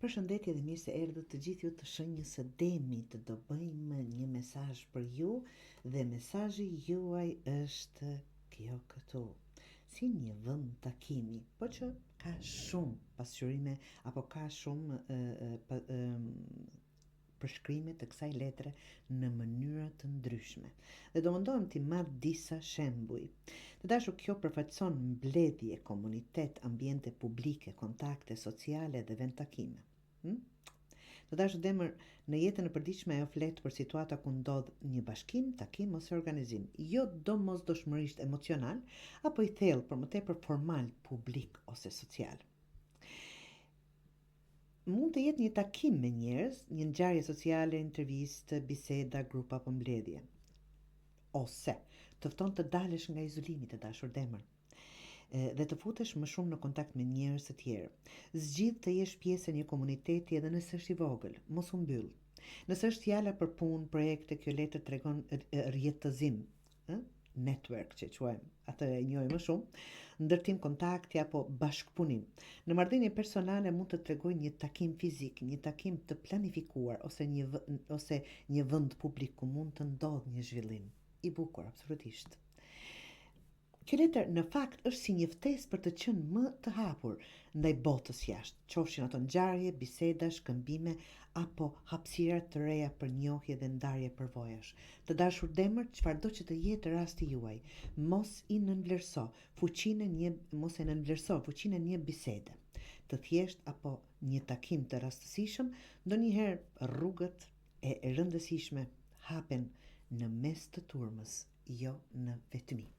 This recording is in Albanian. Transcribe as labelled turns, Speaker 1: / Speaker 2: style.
Speaker 1: Përshëndetje dhe mirë se erdhët të gjithë ju të shenjës së demit. Do bëjmë një mesazh për ju dhe mesazhi juaj është kjo këtu. Si një vend takimi, po që ka shumë pasqyrime apo ka shumë përshkrime të kësaj letre në mënyra të ndryshme. Dhe do mundohem t'i marr disa shembuj. Të dashur, kjo përfaqëson mbledhje, komunitet, ambiente publike, kontakte sociale dhe vend takime. Të dashur demër, në jetën e përditshme ajo flet për situata ku ndodh një bashkim, takim ose organizim, jo domosdoshmërisht emocional, apo i thellë, por më tepër formal, publik ose social. Mund të jetë një takim me njerëz, një ngjarje sociale, intervistë, biseda, grup apo mbledhje. Ose të fton të dalësh nga izolimi, të dashur demër, dhe të futesh më shumë në kontakt me njerëz të tjerë. Zgjidh të jesh pjesë e një komuniteti edhe nëse është i vogël, mos u mbyll. Nëse është fjala për punë, projekte, kjo letër tregon rjetëzim, network që quajmë, atë e njohim më shumë, ndërtim kontakti apo bashkëpunim. Në marrëdhënie personale mund të tregojë një takim fizik, një takim të planifikuar ose një vend publik ku mund të ndodhë një zhvillim i bukur, absolutisht. Kjo letër në fakt është si një ftesë për të qenë më të hapur ndaj botës jashtë, qofshin ato ngjarje, biseda, shkëmbime apo hapësira të reja për njohje dhe ndarje përvojash. Të dashur demër, çfarëdo që të jetë rasti juaj, mos e nënvlerëso fuqinë e një bisede, të thjesht apo një takim të rastësishëm. Ndonjëherë rrugët e rëndësishme hapen në mes të turmës, jo në vetmi.